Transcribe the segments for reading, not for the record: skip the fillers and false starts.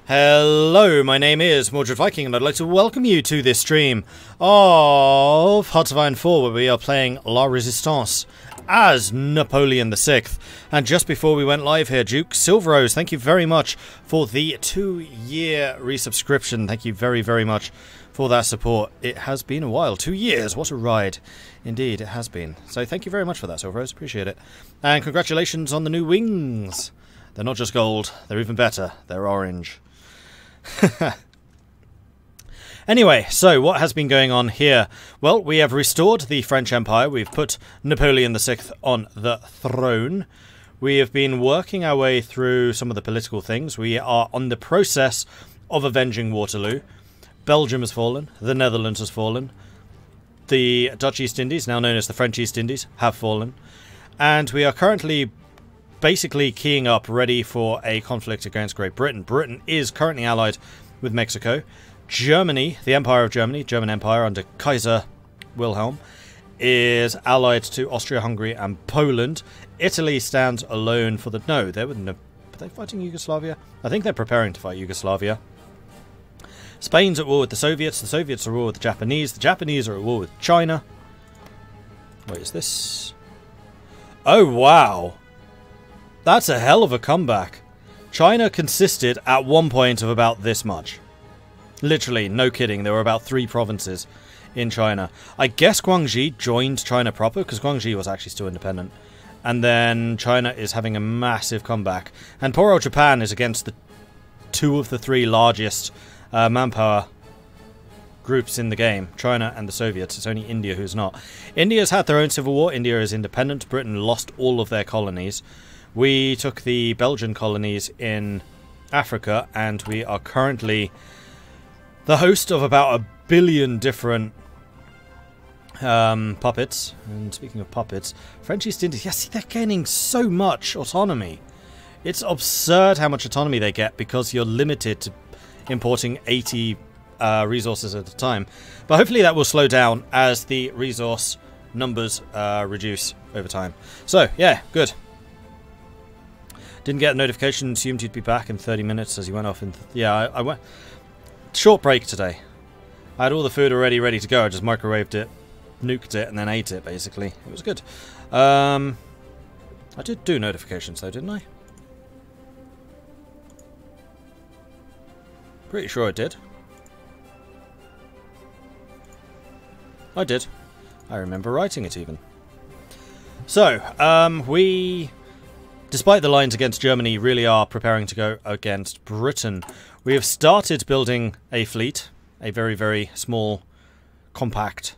Hello, my name is Mordred Viking, and I'd like to welcome you to this stream of Hearts of Iron 4, where we are playing La Resistance as Napoleon VI. And just before we went live here, Duke Silverose, thank you very much for the 2-year resubscription. Thank you very, very much for that support. It has been a while. 2 years. What a ride. Indeed, it has been. So thank you very much for that, Silverose. Appreciate it. And congratulations on the new wings. They're not just gold. They're even better. They're orange. Anyway, so what has been going on here? Well, we have restored the French Empire. We've put Napoleon VI on the throne. We have been working our way through some of the political things. We are on the process of avenging Waterloo. Belgium has fallen. The Netherlands has fallen. The Dutch East Indies, now known as the French East Indies, have fallen. And we are currently basically keying up, ready for a conflict against Great Britain. Britain is currently allied with Mexico. Germany, the Empire of Germany, German Empire under Kaiser Wilhelm, is allied to Austria-Hungary and Poland. Italy stands alone for the... No, are they fighting Yugoslavia? I think they're preparing to fight Yugoslavia. Spain's at war with the Soviets are at war with the Japanese are at war with China. Wait, is this... Oh, wow! That's a hell of a comeback. China consisted at one point of about this much. Literally, no kidding, there were about 3 provinces in China. I guess Guangxi joined China proper, because Guangxi was actually still independent. And then China is having a massive comeback. And poor old Japan is against the 2 of the 3 largest manpower groups in the game, China and the Soviets. It's only India who's not. India's had their own civil war. India is independent. Britain lost all of their colonies. We took the Belgian colonies in Africa, and we are currently the host of about 1 billion different puppets. And speaking of puppets, French East Indies, yes, they're gaining so much autonomy. It's absurd how much autonomy they get because you're limited to importing 80 resources at a time. But hopefully that will slow down as the resource numbers reduce over time. So, yeah, good. Didn't get a notification, assumed you'd be back in 30 minutes as you went off. I went... Short break today. I had all the food already ready to go. I just microwaved it, nuked it, and then ate it, basically. It was good. I did do notifications, though, didn't I? Pretty sure I did. I did. I remember writing it, even. So, despite the lines against Germany, really are preparing to go against Britain. We have started building a fleet, a very, very small, compact,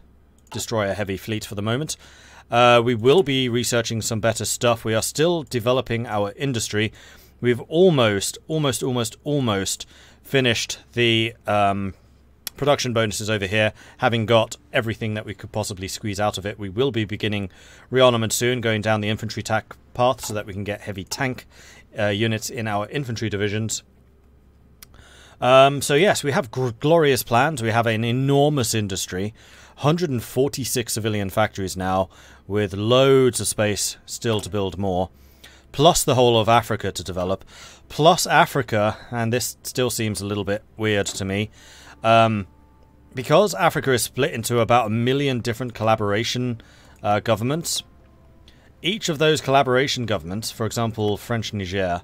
destroyer-heavy fleet for the moment. We will be researching some better stuff. We are still developing our industry. We've almost finished the production bonuses over here, having got everything that we could possibly squeeze out of it. We will be beginning rearmament soon, going down the infantry tack path so that we can get heavy tank units in our infantry divisions. So yes, we have glorious plans. We have an enormous industry, 146 civilian factories now, with loads of space still to build more, plus the whole of Africa to develop, plus Africa, and this still seems a little bit weird to me, because Africa is split into about 1 million different collaboration governments. Each of those collaboration governments, for example French Niger,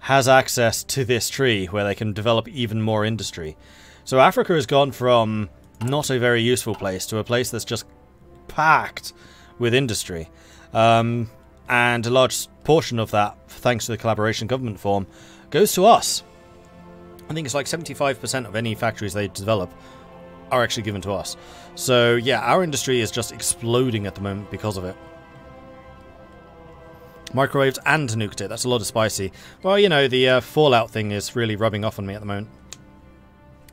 has access to this tree where they can develop even more industry. So Africa has gone from not a very useful place to a place that's just packed with industry. And a large portion of that, thanks to the collaboration government form, goes to us. I think it's like 75% of any factories they develop are actually given to us. So yeah, our industry is just exploding at the moment because of it. Microwaved and nuked it. That's a lot of spicy. Well, you know, the Fallout thing is really rubbing off on me at the moment.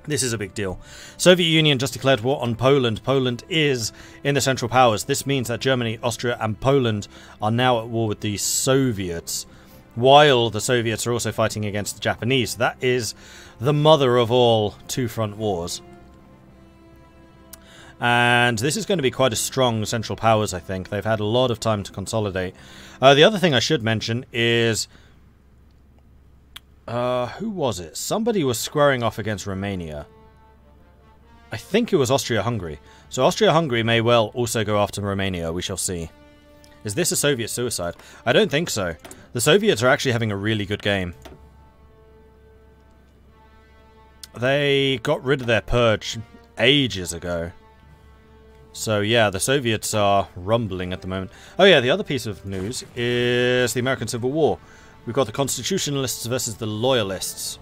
This is a big deal. Soviet Union just declared war on Poland. Poland is in the Central Powers. This means that Germany, Austria and Poland are now at war with the Soviets, while the Soviets are also fighting against the Japanese. That is the mother of all two-front wars. And this is going to be quite a strong Central Powers, I think. They've had a lot of time to consolidate. The other thing I should mention is Who was it? Somebody was squaring off against Romania. I think it was Austria-Hungary. So Austria-Hungary may well also go after Romania, we shall see. Is this a Soviet suicide? I don't think so. The Soviets are actually having a really good game. They got rid of their purge ages ago. So yeah, the Soviets are rumbling at the moment. Oh yeah, the other piece of news is the American Civil War. We've got the Constitutionalists versus the Loyalists.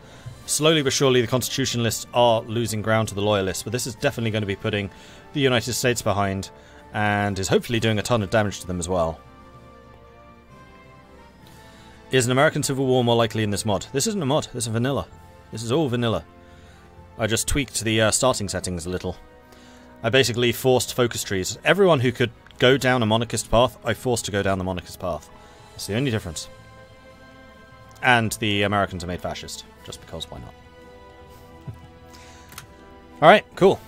Slowly but surely the Constitutionalists are losing ground to the Loyalists, but this is definitely going to be putting the United States behind, and is hopefully doing a ton of damage to them as well. Is an American Civil War more likely in this mod? This isn't a mod, this is vanilla. This is all vanilla. I just tweaked the starting settings a little. I basically forced focus trees. Everyone who could go down a monarchist path, I forced to go down the monarchist path. That's the only difference. And the Americans are made fascist. Just because, why not? Alright, cool.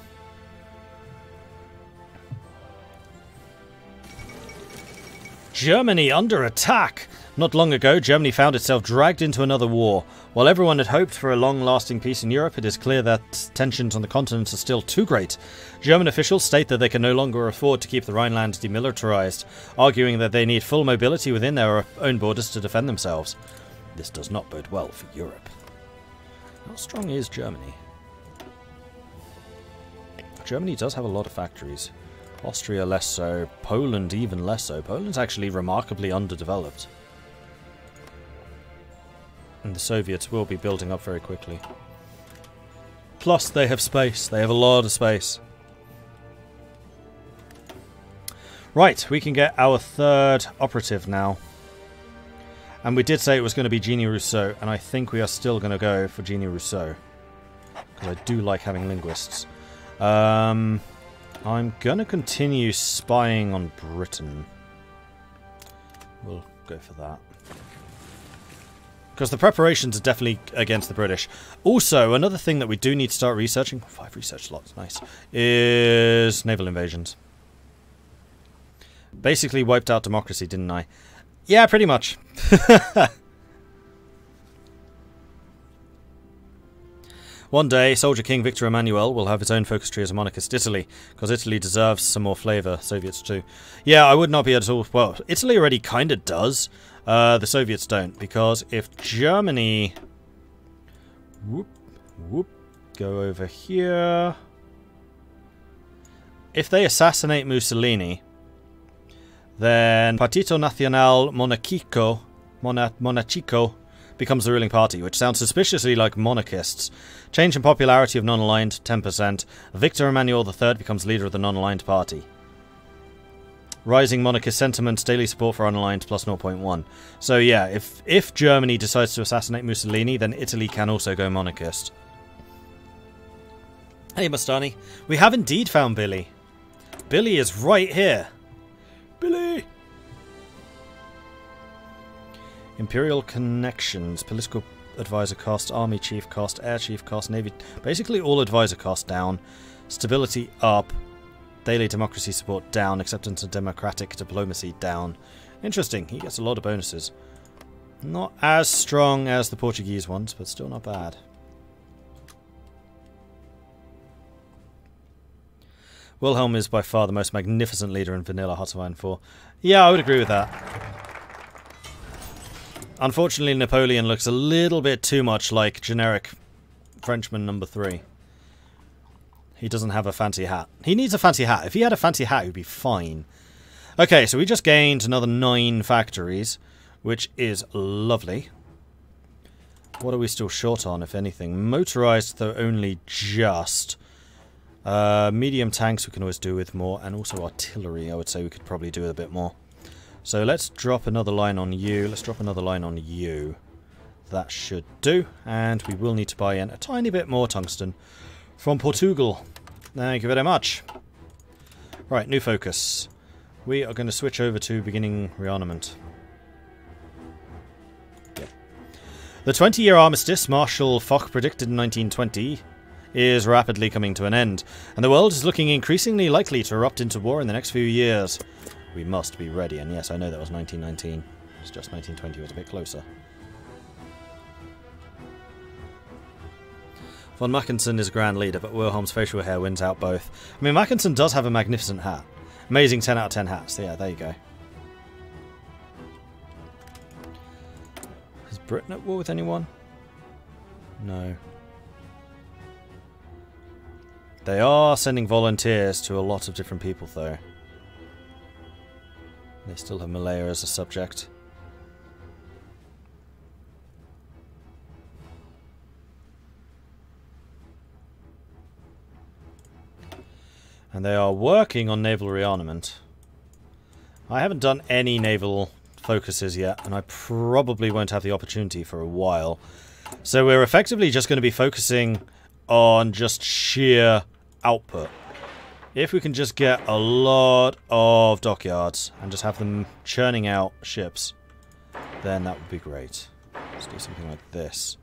Germany under attack! Not long ago, Germany found itself dragged into another war. While everyone had hoped for a long-lasting peace in Europe, it is clear that tensions on the continent are still too great. German officials state that they can no longer afford to keep the Rhineland demilitarized, arguing that they need full mobility within their own borders to defend themselves. This does not bode well for Europe. How strong is Germany? Germany does have a lot of factories. Austria less so. Poland even less so. Poland's actually remarkably underdeveloped. And the Soviets will be building up very quickly. Plus they have space. They have a lot of space. Right, we can get our third operative now. And we did say it was going to be Jeannie Rousseau, and I think we are still going to go for Jeannie Rousseau. Because I do like having linguists. I'm going to continue spying on Britain. We'll go for that. Because the preparations are definitely against the British. Also, another thing that we do need to start researching, 5 research slots, nice, is naval invasions. Basically wiped out democracy, didn't I? Yeah, pretty much. One day, Soldier King Victor Emmanuel will have his own focus tree as a monarchist Italy, because Italy deserves some more flavour. Soviets too. Yeah, I would not be at all... Well, Italy already kind of does. The Soviets don't, because if Germany... Go over here... If they assassinate Mussolini, then Partito Nazionale Monarchico becomes the ruling party, which sounds suspiciously like monarchists. Change in popularity of non-aligned, 10%. Victor Emmanuel III becomes leader of the non-aligned party. Rising monarchist sentiments, daily support for unaligned, plus 0.1. So yeah, if Germany decides to assassinate Mussolini, then Italy can also go monarchist. Hey Mastani, we have indeed found Billy. Billy is right here. Billy! Imperial connections, political advisor cost, army chief cost, air chief cost, navy... Basically all advisor cost down. Stability up. Daily democracy support down. Acceptance of democratic diplomacy down. Interesting, he gets a lot of bonuses. Not as strong as the Portuguese ones, but still not bad. Wilhelm is by far the most magnificent leader in vanilla Hearts of Iron 4. Yeah, I would agree with that. Unfortunately, Napoleon looks a little bit too much like generic Frenchman number 3. He doesn't have a fancy hat. He needs a fancy hat. If he had a fancy hat, he'd be fine. Okay, so we just gained another 9 factories, which is lovely. What are we still short on, if anything? Motorized, though only just. Medium tanks we can always do with more, and also artillery I would say we could probably do with a bit more. So let's drop another line on you, let's drop another line on you. That should do, and we will need to buy in a tiny bit more tungsten from Portugal. Thank you very much. Right, new focus. We are going to switch over to beginning rearmament. Yep. The 20-year armistice Marshal Foch predicted in 1920 is rapidly coming to an end, and the world is looking increasingly likely to erupt into war in the next few years. We must be ready, and yes, I know that was 1919. It's just 1920 was a bit closer. Von Mackensen is Grand Leader, but Wilhelm's facial hair wins out both. I mean, Mackensen does have a magnificent hat. Amazing 10 out of 10 hats. Yeah, there you go. Is Britain at war with anyone? No. They are sending volunteers to a lot of different people, though. They still have Malaya as a subject. And they are working on naval rearmament. I haven't done any naval focuses yet, and I probably won't have the opportunity for a while. So we're effectively just going to be focusing on just sheer output. If we can just get a lot of dockyards and just have them churning out ships, then that would be great. Let's do something like this.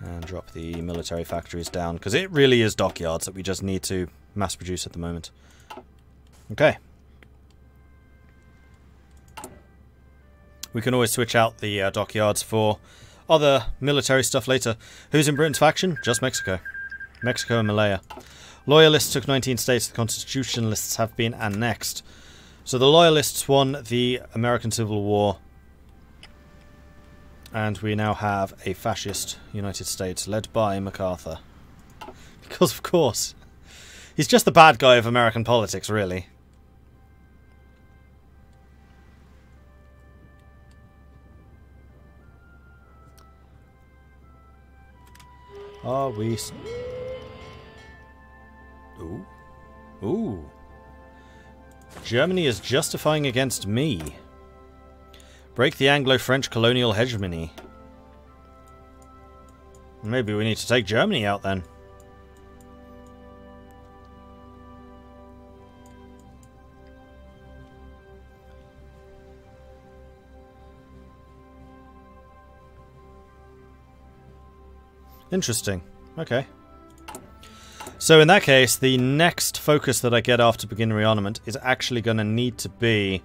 And drop the military factories down, because it really is dockyards that we just need to mass produce at the moment. Okay. We can always switch out the dockyards for other military stuff later. Who's in Britain's faction? Just Mexico. Mexico and Malaya. Loyalists took 19 states. The Constitutionalists have been annexed. So the Loyalists won the American Civil War. And we now have a fascist United States led by MacArthur. Because of course. He's just the bad guy of American politics, really. Are we... Ooh. Ooh. Germany is justifying against me. Break the Anglo-French colonial hegemony. Maybe we need to take Germany out then. Interesting. Okay. So in that case, the next focus that I get after begin rearmament is actually going to need to be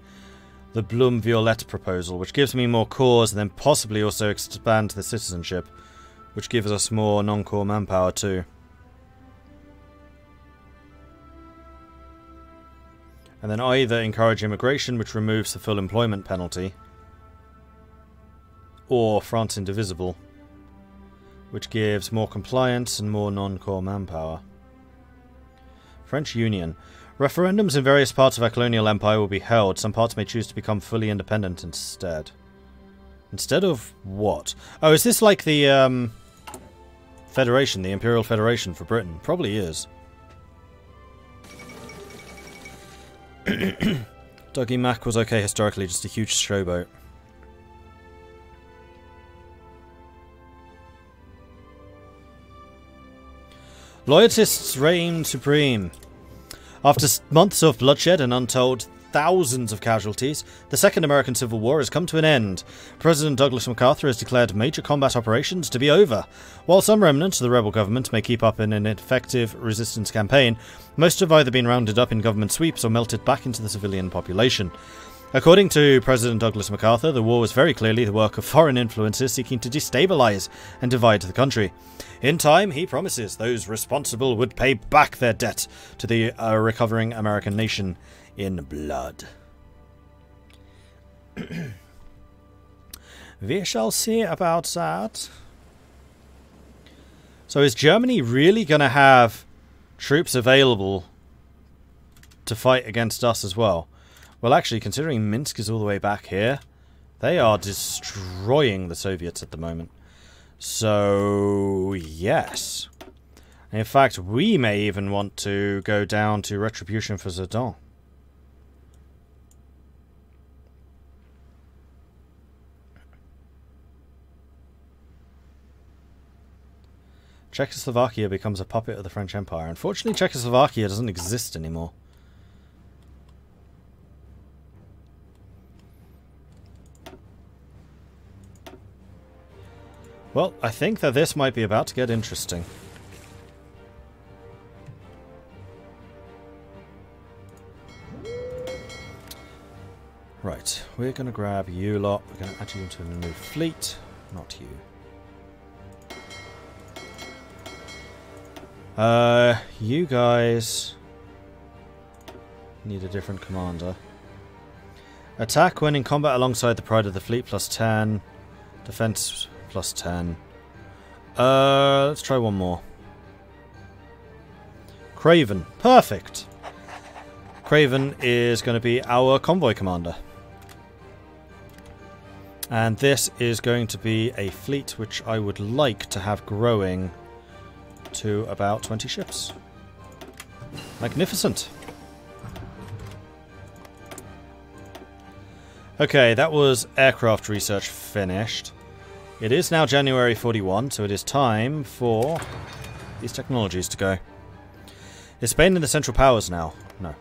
the Blum Violette proposal, which gives me more cores and then possibly also expand the citizenship, which gives us more non-core manpower too. And then either encourage immigration, which removes the full employment penalty, or France Indivisible, which gives more compliance and more non-core manpower. French Union. Referendums in various parts of our colonial empire will be held. Some parts may choose to become fully independent instead. Instead of what? Oh, is this like the Federation, the Imperial Federation for Britain? Probably is. Dougie Mack was okay historically, just a huge showboat. Loyalists reign supreme. After months of bloodshed and untold thousands of casualties, the Second American Civil War has come to an end. President Douglas MacArthur has declared major combat operations to be over. While some remnants of the rebel government may keep up in an effective resistance campaign, most have either been rounded up in government sweeps or melted back into the civilian population. According to President Douglas MacArthur, the war was very clearly the work of foreign influences seeking to destabilize and divide the country. In time, he promises those responsible would pay back their debt to the recovering American nation in blood. We shall see about that. So is Germany really going to have troops available to fight against us as well? Well, actually, considering Minsk is all the way back here, they are destroying the Soviets at the moment. So, yes. In fact, we may even want to go down to retribution for Sedan. Czechoslovakia becomes a puppet of the French Empire. Unfortunately, Czechoslovakia doesn't exist anymore. Well, I think that this might be about to get interesting. Right, we're going to grab you lot. We're going to add you into a new fleet. Not you. You guys need a different commander. Attack when in combat alongside the Pride of the Fleet, +10. Defense, +10. Let's try one more. Craven. Perfect! Craven is going to be our convoy commander. And this is going to be a fleet which I would like to have growing to about 20 ships. Magnificent! Okay, that was aircraft research finished. It is now January 41, so it is time for these technologies to go. Is Spain in the Central Powers now? No.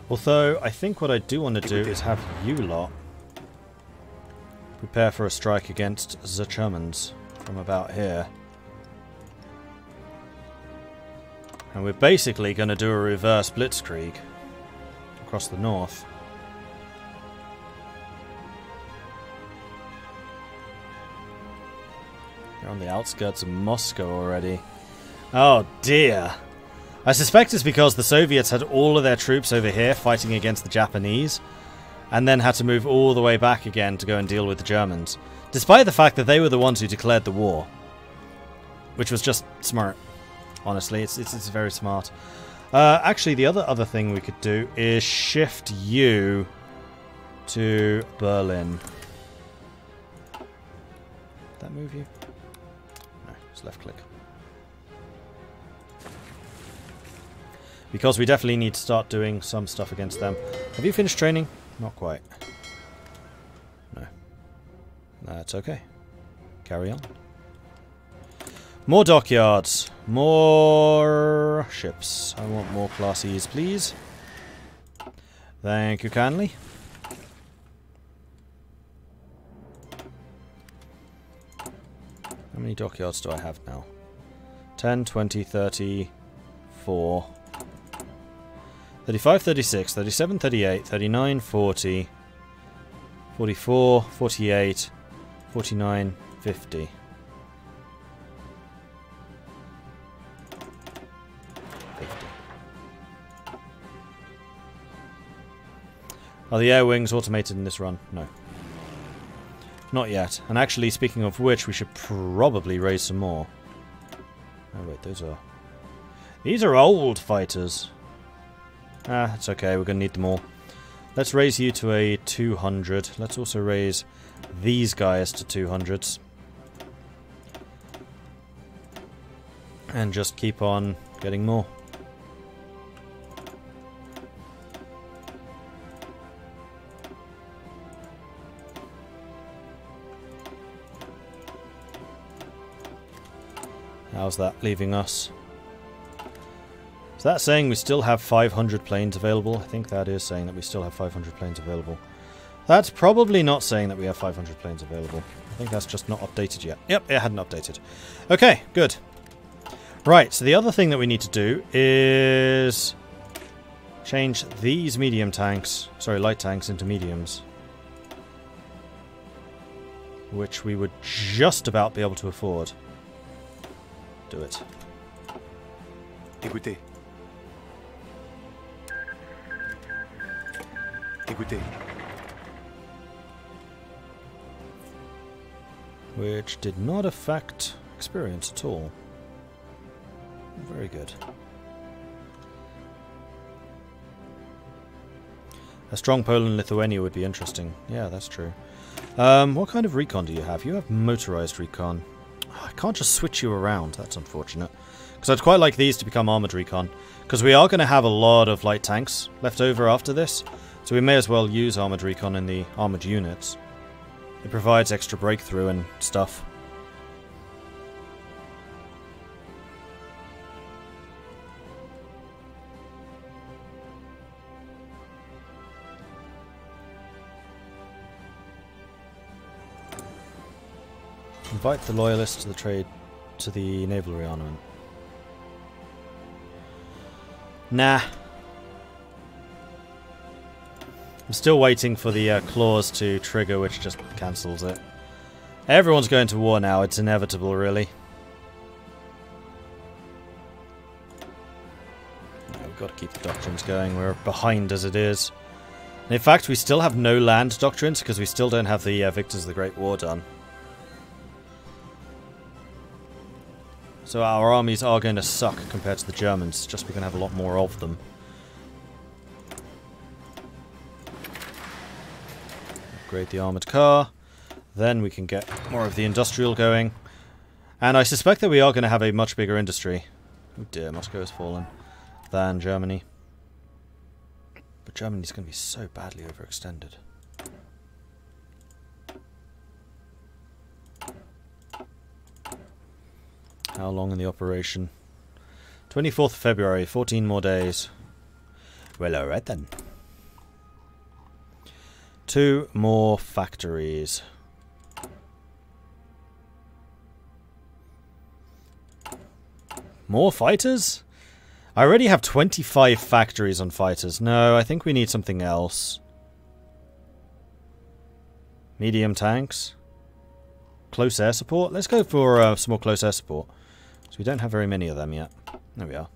Although, I think what I do want to do is have you lot prepare for a strike against the Germans from about here. And we're basically going to do a reverse blitzkrieg across the north. They're on the outskirts of Moscow already. Oh dear. I suspect it's because the Soviets had all of their troops over here fighting against the Japanese, and then had to move all the way back again to go and deal with the Germans, despite the fact that they were the ones who declared the war, which was just smart. Honestly, it's very smart. Actually, the other thing we could do is shift you to Berlin. Did that move you? No, it's left click. Because we definitely need to start doing some stuff against them. Have you finished training? Not quite. No. That's okay. Carry on. More dockyards. More ships. I want more Class E's, please. Thank you kindly. How many dockyards do I have now? 10, 20, 30, 4... 35, 36, 37, 38, 39, 40, 44, 48, 49, 50. Are the air wings automated in this run? No. Not yet. And actually, speaking of which, we should probably raise some more. Oh wait, these are old fighters. Ah, it's okay, we're going to need them all. Let's raise you to a 200. Let's also raise these guys to 200s. And just keep on getting more. How's that leaving us? Is that saying we still have 500 planes available? I think that is saying that we still have 500 planes available. That's probably not saying that we have 500 planes available. I think that's just not updated yet. Yep, it hadn't updated. Okay, good. Right, so the other thing that we need to do is change these medium tanks, sorry, light tanks into mediums. Which we would just about be able to afford. Do it. Écoutez. Écoutez. Which did not affect experience at all. Very good. A strong Poland-Lithuania would be interesting. Yeah, that's true. What kind of recon do you have? You have motorized recon. I can't just switch you around. That's unfortunate. Because I'd quite like these to become armored recon. Because we are going to have a lot of light tanks left over after this. So we may as well use armored recon in the armored units. It provides extra breakthrough and stuff. Invite the loyalists to the trade to the naval rearmament. Nah. I'm still waiting for the clause to trigger, which just cancels it. Everyone's going to war now. It's inevitable, really. We've got to keep the doctrines going. We're behind as it is. And in fact, we still have no land doctrines because we still don't have the Victors of the Great War done. So our armies are going to suck compared to the Germans, just we're going to have a lot more of them. Upgrade the armoured car. Then we can get more of the industrial going. And I suspect that we are going to have a much bigger industry. Oh dear, Moscow has fallen. Than Germany. But Germany's going to be so badly overextended. How long in the operation? 24th of February, 14 more days. Well, alright then. 2 more factories. More fighters? I already have 25 factories on fighters. No, I think we need something else. Medium tanks. Close air support. Let's go for some more close air support. So we don't have very many of them yet. There we are.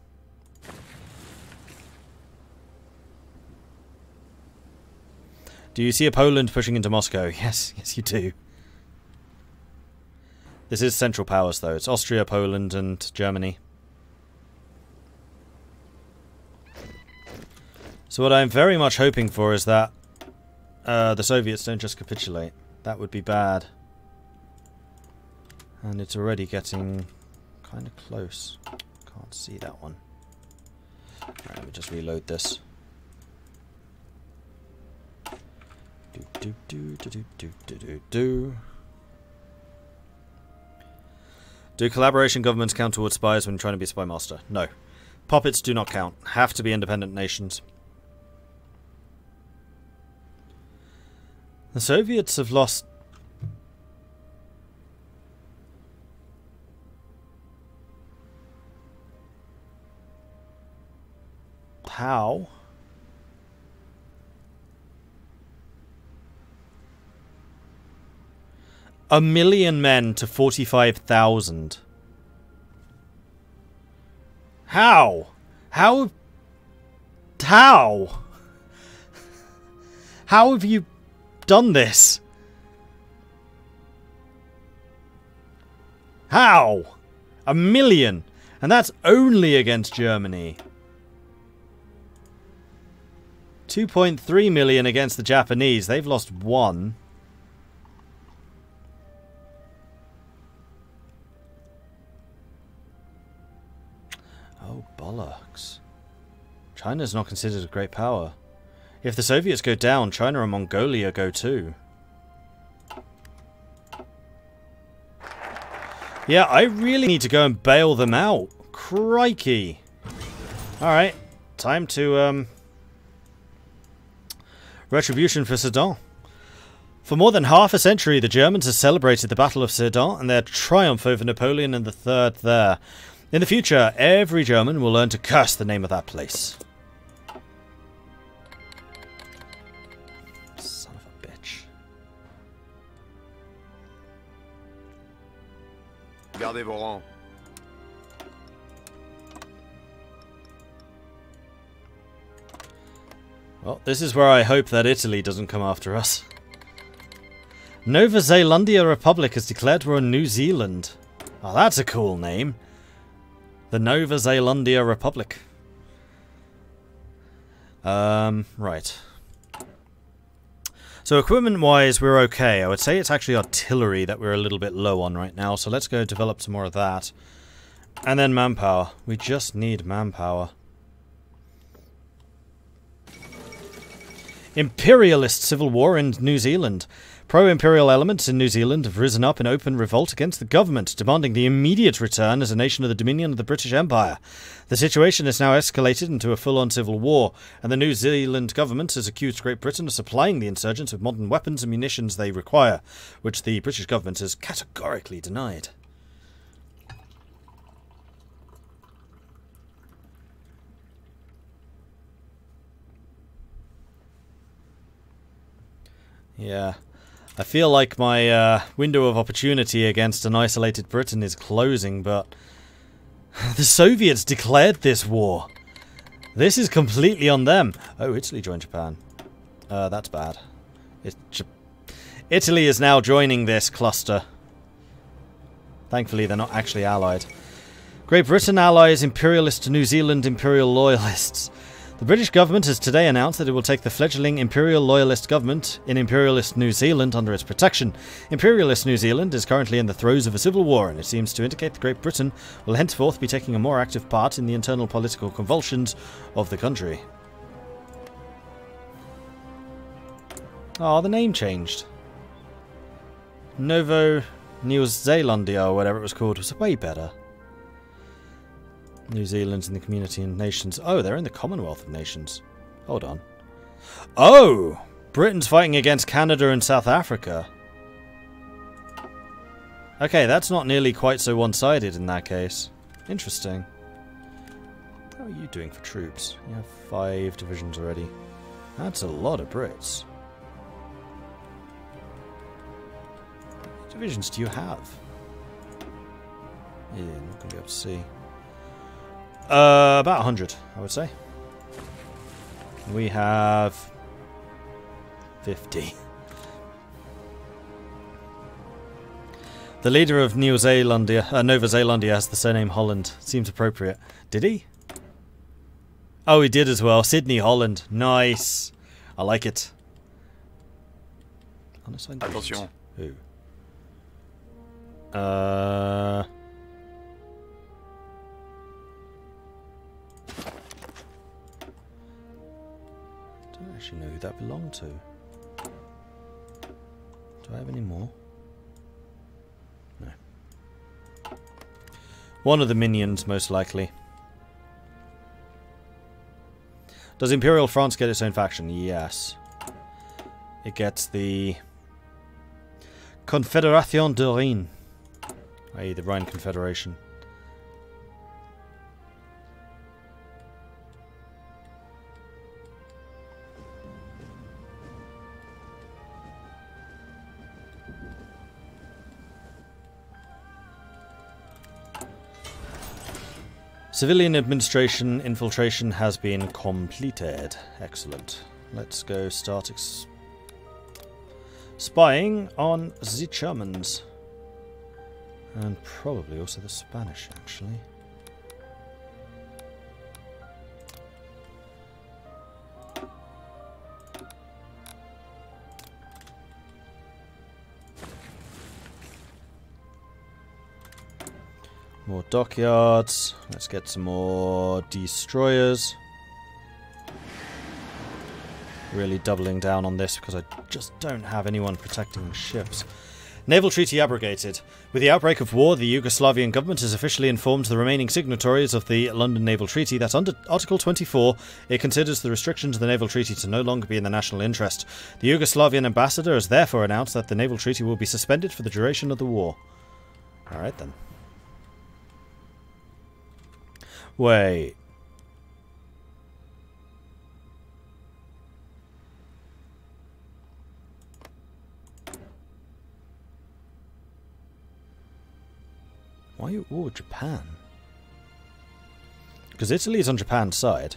Do you see a Poland pushing into Moscow? Yes, yes you do. This is Central Powers though. It's Austria, Poland and Germany. So what I'm very much hoping for is that the Soviets don't just capitulate. That would be bad. And it's already getting kind of close. Can't see that one. Alright, let me just reload this. Do collaboration governments count towards spies when trying to be a spy master? No. Puppets do not count. Have to be independent nations. The Soviets have lost... How? A million men to 45,000. How? How? How? How have you done this? How? A million? And that's only against Germany. 2.3 million against the Japanese. They've lost 1. Oh, bollocks. China's not considered a great power. If the Soviets go down, China and Mongolia go too. Yeah, I really need to go and bail them out. Crikey. Alright, time to, retribution for Sedan. For more than half a century, the Germans have celebrated the Battle of Sedan and their triumph over Napoleon III there. In the future, every German will learn to curse the name of that place. Son of a bitch. Gardez vos rangs. Well, this is where I hope that Italy doesn't come after us. Nova Zealandia Republic has declared war on New Zealand. Oh, that's a cool name. The Nova Zealandia Republic. Right. So equipment-wise, we're okay. I would say it's actually artillery that we're a little bit low on right now, so let's go develop some more of that. And then manpower. We just need manpower. Imperialist civil war in New Zealand. Pro-imperial elements in New Zealand have risen up in open revolt against the government, demanding the immediate return as a nation of the Dominion of the British Empire. The situation has now escalated into a full-on civil war, and the New Zealand government has accused Great Britain of supplying the insurgents with modern weapons and munitions they require, which the British government has categorically denied. Yeah. I feel like my window of opportunity against an isolated Britain is closing, but the Soviets declared this war. This is completely on them. Oh, Italy joined Japan. That's bad. Italy is now joining this cluster. Thankfully, they're not actually allied. Great Britain allies Imperialist New Zealand Imperial Loyalists. The British government has today announced that it will take the fledgling Imperial Loyalist government in Imperialist New Zealand under its protection. Imperialist New Zealand is currently in the throes of a civil war, and it seems to indicate that Great Britain will henceforth be taking a more active part in the internal political convulsions of the country. Oh, the name changed. Novo New Zealandia, or whatever it was called, was way better. New Zealand's in the Community of Nations. Oh, they're in the Commonwealth of Nations. Hold on. Oh! Britain's fighting against Canada and South Africa. Okay, that's not nearly quite so one-sided in that case. Interesting. How are you doing for troops? You have 5 divisions already. That's a lot of Brits. How many divisions do you have? Yeah, I'm not going to be able to see. About 100, I would say. We have 50. The leader of Nova Zealandia has the surname Holland. Seems appropriate. Did he? Oh, he did as well. Sydney Holland. Nice. I like it. Attention. Who? I don't actually know who that belonged to. Do I have any more? No. One of the minions, most likely. Does Imperial France get its own faction? Yes. It gets the Confédération de Rhin, i.e. the Rhine Confederation. Civilian administration infiltration has been completed. Excellent. Let's go start spying on the Germans. And probably also the Spanish, actually. More dockyards. Let's get some more destroyers. Really doubling down on this because I just don't have anyone protecting ships. Naval treaty abrogated. With the outbreak of war, the Yugoslavian government has officially informed the remaining signatories of the London Naval Treaty that under Article 24, it considers the restrictions of the naval treaty to no longer be in the national interest. The Yugoslavian ambassador has therefore announced that the naval treaty will be suspended for the duration of the war. Alright then. Wait. Why are you at war with Japan? Because Italy is on Japan's side.